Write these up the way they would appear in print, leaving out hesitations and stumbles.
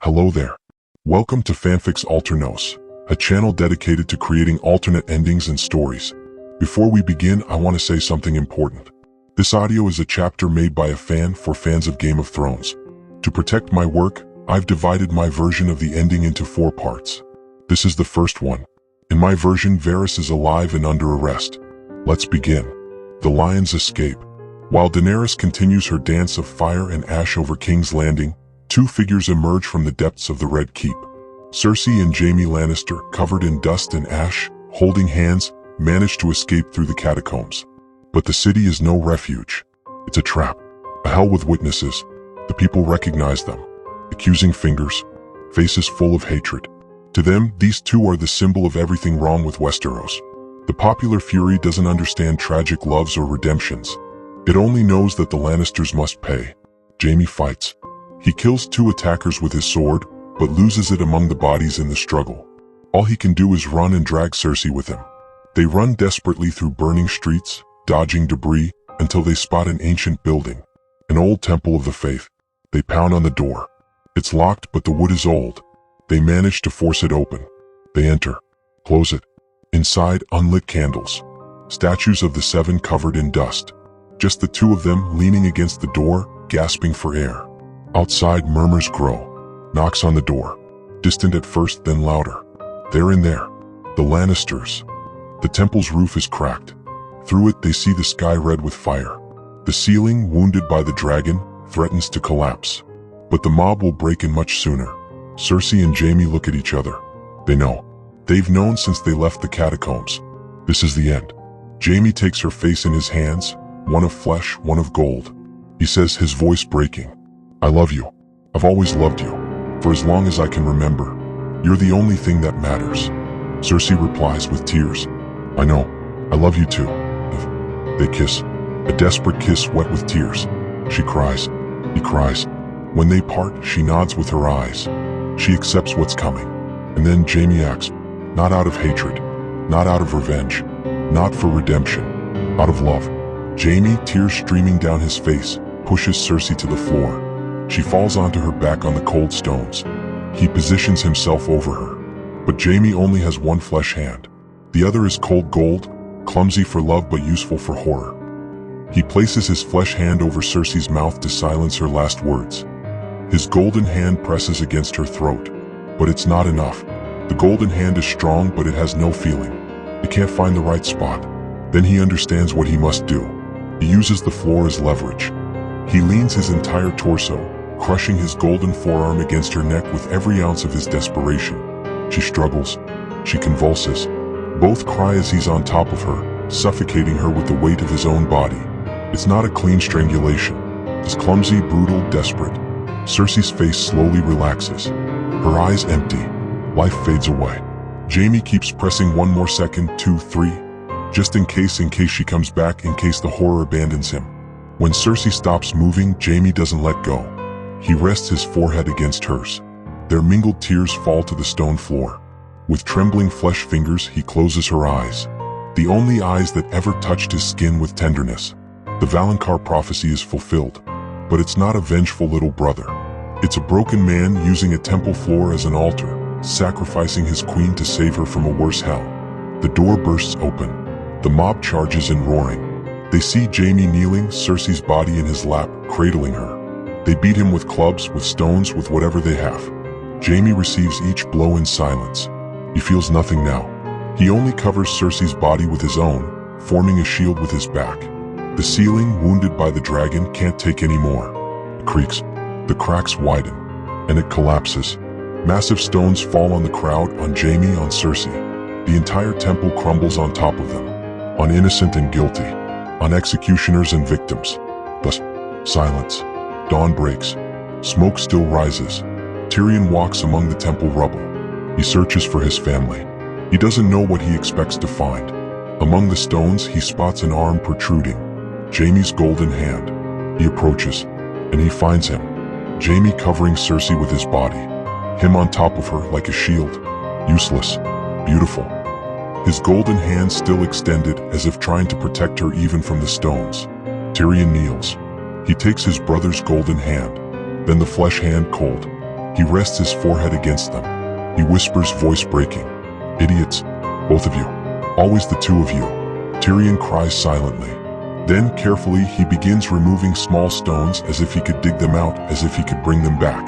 Hello there. Welcome to fanfics.alternos, a channel dedicated to creating alternate endings and stories. Before we begin, I want to say something important. This audio is a chapter made by a fan for fans of Game of Thrones. To protect my work, I've divided my version of the ending into 4 parts. This is the first one. In my version, Varys is alive and under arrest. Let's begin. The lions escape. While Daenerys continues her dance of fire and ash over King's Landing, 2 figures emerge from the depths of the Red Keep. Cersei and Jaime Lannister, covered in dust and ash, holding hands, manage to escape through the catacombs. But the city is no refuge. It's a trap, a hell with witnesses. The people recognize them, accusing fingers, faces full of hatred. To them, these 2 are the symbol of everything wrong with Westeros. The popular fury doesn't understand tragic loves or redemptions. It only knows that the Lannisters must pay. Jaime fights. He kills 2 attackers with his sword, but loses it among the bodies in the struggle. All he can do is run and drag Cersei with him. They run desperately through burning streets, dodging debris, until they spot an ancient building, an old temple of the faith. They pound on the door. It's locked, but the wood is old. They manage to force it open. They enter. Close it. Inside, unlit candles. Statues of the 7 covered in dust. Just the 2 of them leaning against the door, gasping for air. Outside, murmurs grow. Knocks on the door. Distant at first, then louder. They're in there. The Lannisters. The temple's roof is cracked. Through it, they see the sky red with fire. The ceiling, wounded by the dragon, threatens to collapse. But the mob will break in much sooner. Cersei and Jaime look at each other. They know. They've known since they left the catacombs. This is the end. Jaime takes her face in his hands, one of flesh, one of gold. He says, his voice breaking, I love you. I've always loved you. For as long as I can remember. You're the only thing that matters. Cersei replies with tears. I know. I love you too. They kiss. A desperate kiss wet with tears. She cries. He cries. When they part, she nods with her eyes. She accepts what's coming. And then Jaime acts. Not out of hatred. Not out of revenge. Not for redemption. Out of love. Jaime, tears streaming down his face, pushes Cersei to the floor. She falls onto her back on the cold stones. He positions himself over her. But Jaime only has one flesh hand. The other is cold gold, clumsy for love but useful for horror. He places his flesh hand over Cersei's mouth to silence her last words. His golden hand presses against her throat. But it's not enough. The golden hand is strong, but it has no feeling. It can't find the right spot. Then he understands what he must do. He uses the floor as leverage. He leans his entire torso, crushing his golden forearm against her neck with every ounce of his desperation. She struggles. She convulses. Both cry as he's on top of her, suffocating her with the weight of his own body. It's not a clean strangulation. It's clumsy, brutal, desperate. Cersei's face slowly relaxes. Her eyes empty. Life fades away. Jaime keeps pressing 1 more second, 2, 3. Just in case she comes back, in case the horror abandons him. When Cersei stops moving, Jaime doesn't let go. He rests his forehead against hers. Their mingled tears fall to the stone floor. With trembling flesh fingers, he closes her eyes. The only eyes that ever touched his skin with tenderness. The Valonqar prophecy is fulfilled. But it's not a vengeful little brother. It's a broken man using a temple floor as an altar, sacrificing his queen to save her from a worse hell. The door bursts open. The mob charges in roaring. They see Jaime kneeling, Cersei's body in his lap, cradling her. They beat him with clubs, with stones, with whatever they have. Jaime receives each blow in silence. He feels nothing now. He only covers Cersei's body with his own, forming a shield with his back. The ceiling, wounded by the dragon, can't take any more. It creaks. The cracks widen. And it collapses. Massive stones fall on the crowd, on Jaime, on Cersei. The entire temple crumbles on top of them. On innocent and guilty. On executioners and victims. Thus, silence. Dawn breaks. Smoke still rises. Tyrion walks among the temple rubble. He searches for his family. He doesn't know what he expects to find. Among the stones, he spots an arm protruding. Jaime's golden hand. He approaches, and he finds him. Jaime covering Cersei with his body. Him on top of her like a shield. Useless. Beautiful. His golden hand still extended as if trying to protect her even from the stones. Tyrion kneels. He takes his brother's golden hand, then the flesh hand cold. He rests his forehead against them. He whispers, voice breaking, "Idiots, both of you. Always the two of you." Tyrion cries silently. Then, carefully, he begins removing small stones as if he could dig them out, as if he could bring them back.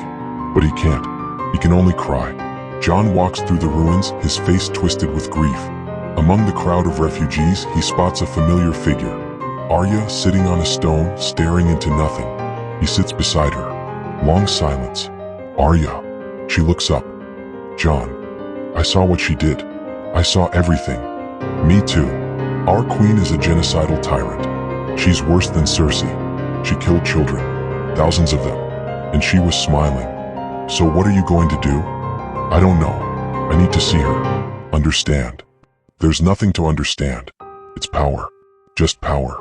But he can't. He can only cry. Jon walks through the ruins, his face twisted with grief. Among the crowd of refugees, he spots a familiar figure. Arya, sitting on a stone, staring into nothing. He sits beside her. Long silence. "Arya." She looks up. "Jon, I saw what she did. I saw everything." "Me too. Our queen is a genocidal tyrant. She's worse than Cersei. She killed children, thousands of them, and she was smiling. So what are you going to do?" "I don't know. I need to see her. Understand." "There's nothing to understand. It's power. Just power.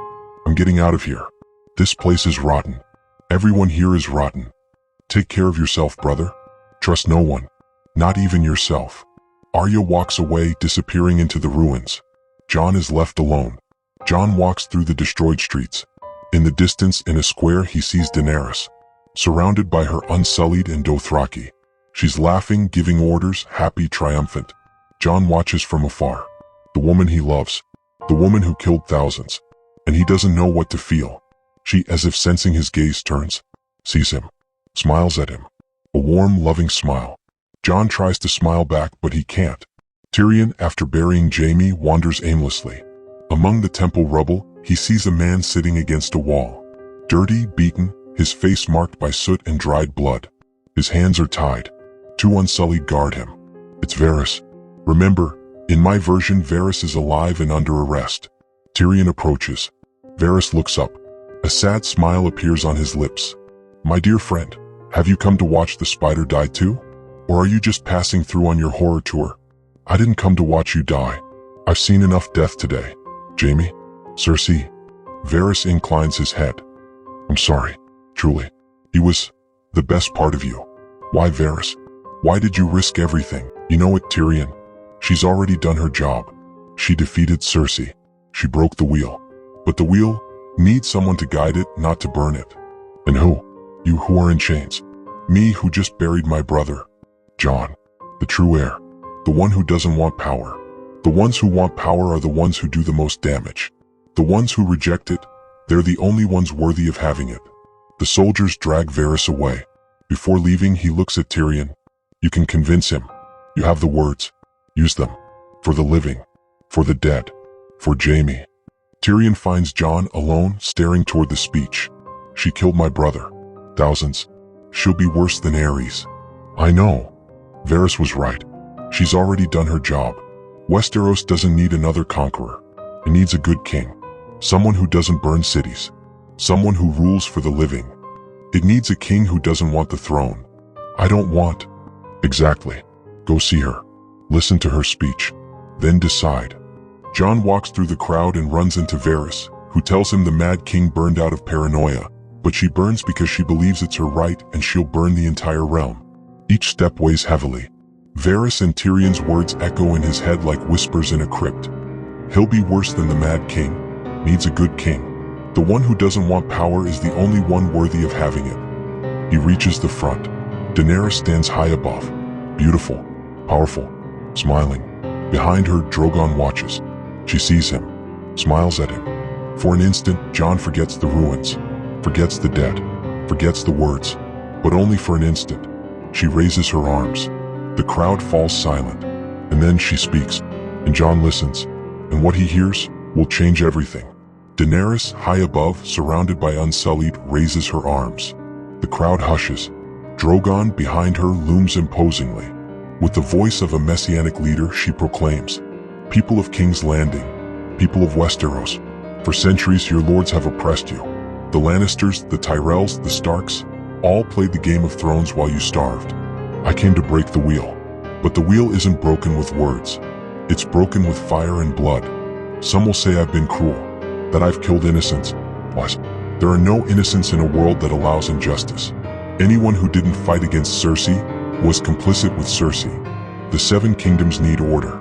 I'm getting out of here. This place is rotten. Everyone here is rotten. Take care of yourself, brother. Trust no one. Not even yourself." Arya walks away, disappearing into the ruins. Jon is left alone. Jon walks through the destroyed streets. In the distance, in a square, he sees Daenerys, surrounded by her unsullied and Dothraki. She's laughing, giving orders, happy, triumphant. Jon watches from afar. The woman he loves. The woman who killed thousands. And he doesn't know what to feel. She, as if sensing his gaze, turns, sees him, smiles at him. A warm, loving smile. Jon tries to smile back, but he can't. Tyrion, after burying Jaime, wanders aimlessly. Among the temple rubble, he sees a man sitting against a wall. Dirty, beaten, his face marked by soot and dried blood. His hands are tied. Two unsullied guard him. It's Varys. Remember, in my version, Varys is alive and under arrest. Tyrion approaches. Varys looks up. A sad smile appears on his lips. "My dear friend, have you come to watch the spider die too? Or are you just passing through on your horror tour?" "I didn't come to watch you die. I've seen enough death today." "Jaime? Cersei?" Varys inclines his head. "I'm sorry, truly. He was the best part of you." "Why, Varys? Why did you risk everything?" "You know it, Tyrion. She's already done her job. She defeated Cersei. She broke the wheel. But the wheel needs someone to guide it, not to burn it." "And who?" "You who are in chains. Me who just buried my brother. Jon, the true heir. The one who doesn't want power. The ones who want power are the ones who do the most damage. The ones who reject it, they're the only ones worthy of having it." The soldiers drag Varys away. Before leaving, he looks at Tyrion. "You can convince him. You have the words. Use them. For the living. For the dead. For Jaime." Tyrion finds Jon alone, staring toward the speech. "She killed my brother. Thousands. She'll be worse than Ares." "I know." Varys was right. She's already done her job. Westeros doesn't need another conqueror. It needs a good king. Someone who doesn't burn cities. Someone who rules for the living. It needs a king who doesn't want the throne. "I don't want." "Exactly. Go see her. Listen to her speech. Then decide." Jon walks through the crowd and runs into Varys, who tells him the Mad King burned out of paranoia, but she burns because she believes it's her right and she'll burn the entire realm. Each step weighs heavily. Varys and Tyrion's words echo in his head like whispers in a crypt. He'll be worse than the Mad King. Needs a good king. The one who doesn't want power is the only one worthy of having it. He reaches the front. Daenerys stands high above. Beautiful. Powerful. Smiling. Behind her, Drogon watches. She sees him. Smiles at him. For an instant, Jon forgets the ruins. Forgets the dead. Forgets the words. But only for an instant. She raises her arms. The crowd falls silent. And then she speaks. And Jon listens. And what he hears will change everything. Daenerys, high above, surrounded by Unsullied, raises her arms. The crowd hushes. Drogon, behind her, looms imposingly. With the voice of a messianic leader, she proclaims, "People of King's Landing, people of Westeros, for centuries your lords have oppressed you. The Lannisters, the Tyrells, the Starks, all played the Game of Thrones while you starved. I came to break the wheel. But the wheel isn't broken with words. It's broken with fire and blood. Some will say I've been cruel, that I've killed innocents. What? There are no innocents in a world that allows injustice. Anyone who didn't fight against Cersei was complicit with Cersei. The Seven Kingdoms need order.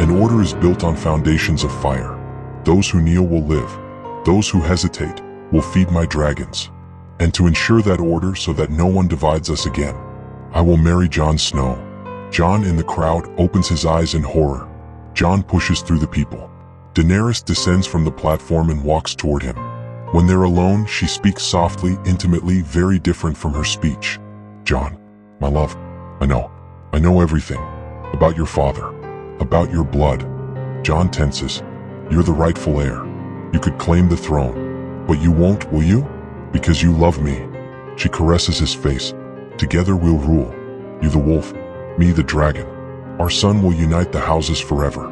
And order is built on foundations of fire. Those who kneel will live. Those who hesitate will feed my dragons. And to ensure that order so that no one divides us again, I will marry Jon Snow. Jon in the crowd opens his eyes in horror. Jon pushes through the people. Daenerys descends from the platform and walks toward him. When they're alone, she speaks softly, intimately, very different from her speech. Jon, my love, I know everything. About your father. About your blood. Jon tenses. You're the rightful heir. You could claim the throne. But you won't, will you? Because you love me. She caresses his face. Together we'll rule. You the wolf, me the dragon. Our son will unite the houses forever.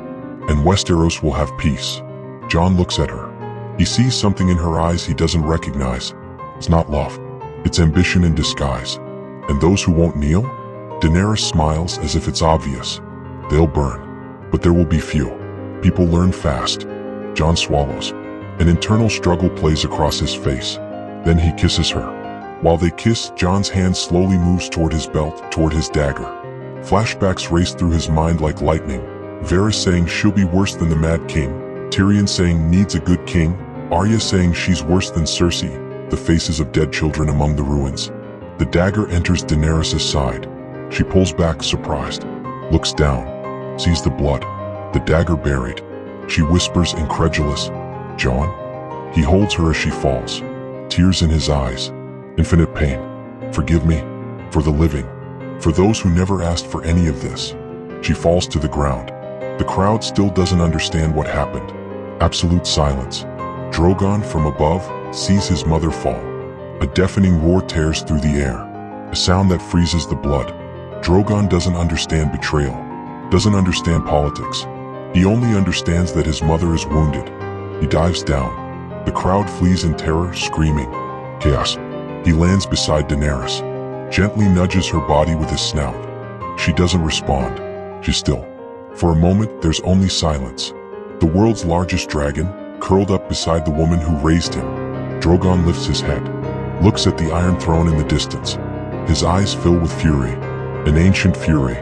And Westeros will have peace. Jon looks at her. He sees something in her eyes he doesn't recognize. It's not love. It's ambition in disguise. And those who won't kneel? Daenerys smiles as if it's obvious. They'll burn. But there will be few. People learn fast. Jon swallows. An internal struggle plays across his face. Then he kisses her. While they kiss, Jon's hand slowly moves toward his belt, toward his dagger. Flashbacks race through his mind like lightning. Varys saying she'll be worse than the Mad King. Tyrion saying needs a good king. Arya saying she's worse than Cersei. The faces of dead children among the ruins. The dagger enters Daenerys' side. She pulls back, surprised. Looks down. Sees the blood. The dagger buried. She whispers, incredulous, Jon? He holds her as she falls. Tears in his eyes. Infinite pain. Forgive me. For the living. For those who never asked for any of this. She falls to the ground. The crowd still doesn't understand what happened. Absolute silence. Drogon from above sees his mother fall. A deafening roar tears through the air. A sound that freezes the blood. Drogon doesn't understand betrayal. Doesn't understand politics. He only understands that his mother is wounded. He dives down. The crowd flees in terror, screaming. Chaos. He lands beside Daenerys. Gently nudges her body with his snout. She doesn't respond. She's still. For a moment, there's only silence. The world's largest dragon, curled up beside the woman who raised him. Drogon lifts his head. Looks at the Iron Throne in the distance. His eyes fill with fury. An ancient fury.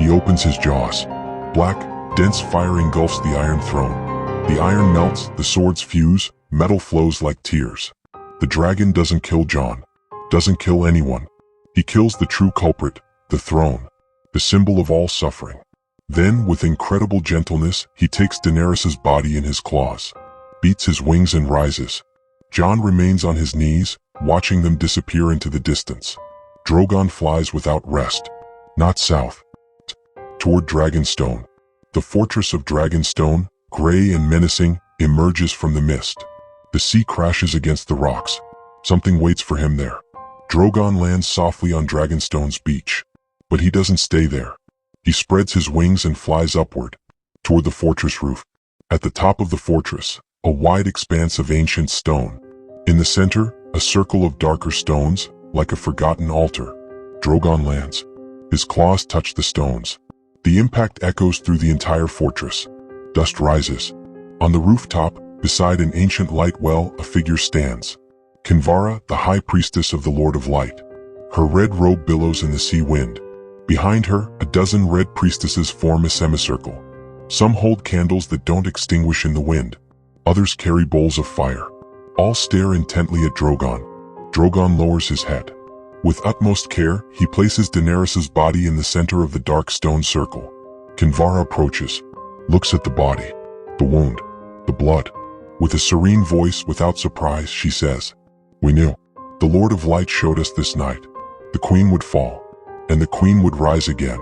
He opens his jaws. Black, dense fire engulfs the Iron Throne. The iron melts, the swords fuse, metal flows like tears. The dragon doesn't kill Jon. Doesn't kill anyone. He kills the true culprit, the throne. The symbol of all suffering. Then, with incredible gentleness, he takes Daenerys' body in his claws. Beats his wings and rises. Jon remains on his knees, watching them disappear into the distance. Drogon flies without rest. Not south. Toward Dragonstone. The fortress of Dragonstone, gray and menacing, emerges from the mist. The sea crashes against the rocks. Something waits for him there. Drogon lands softly on Dragonstone's beach. But he doesn't stay there. He spreads his wings and flies upward, toward the fortress roof. At the top of the fortress, a wide expanse of ancient stone. In the center, a circle of darker stones, like a forgotten altar. Drogon lands. His claws touch the stones. The impact echoes through the entire fortress. Dust rises. On the rooftop, beside an ancient light well, a figure stands. Kinvara, the high priestess of the Lord of Light. Her red robe billows in the sea wind. Behind her, a dozen red priestesses form a semicircle. Some hold candles that don't extinguish in the wind. Others carry bowls of fire. All stare intently at Drogon. Drogon lowers his head. With utmost care, he places Daenerys' body in the center of the dark stone circle. Kinvara approaches, looks at the body, the wound, the blood. With a serene voice, without surprise, she says, "We knew. The Lord of Light showed us this night. The Queen would fall, and the Queen would rise again."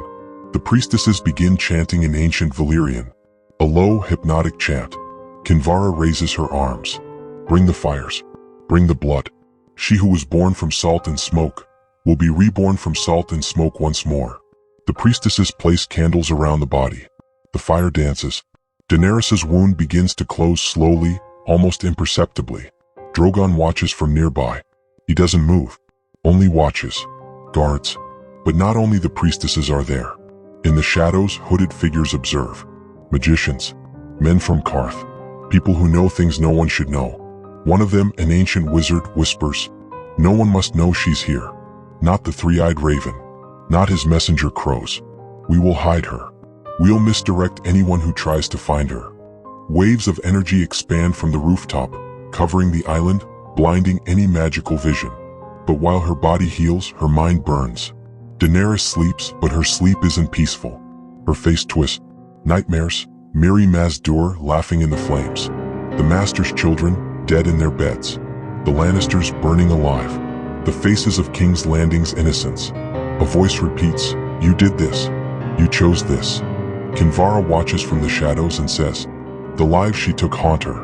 The priestesses begin chanting in ancient Valyrian, a low, hypnotic chant. Kinvara raises her arms. "Bring the fires. Bring the blood. She who was born from salt and smoke will be reborn from salt and smoke once more." The priestesses place candles around the body. The fire dances. Daenerys' wound begins to close slowly, almost imperceptibly. Drogon watches from nearby. He doesn't move, only watches. Guards. But not only the priestesses are there. In the shadows, hooded figures observe. Magicians. Men from Karth. People who know things no one should know. One of them, an ancient wizard, whispers, "No one must know she's here. Not the three-eyed raven. Not his messenger crows. We will hide her. We'll misdirect anyone who tries to find her." Waves of energy expand from the rooftop, covering the island, blinding any magical vision. But while her body heals, her mind burns. Daenerys sleeps, but her sleep isn't peaceful. Her face twists. Nightmares. Miri Mazdur laughing in the flames. The Master's children, dead in their beds. The Lannisters burning alive. The faces of King's Landing's innocents. A voice repeats, "You did this. You chose this." Kinvara watches from the shadows and says, "The lives she took haunt her.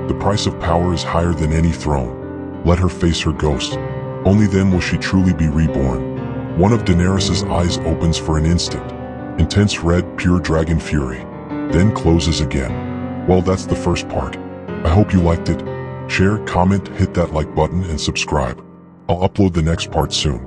The price of power is higher than any throne. Let her face her ghost. Only then will she truly be reborn." One of Daenerys' eyes opens for an instant. Intense red, pure dragon fury. Then closes again. Well, that's the first part. I hope you liked it. Share, comment, hit that like button, and subscribe. I'll upload the next part soon.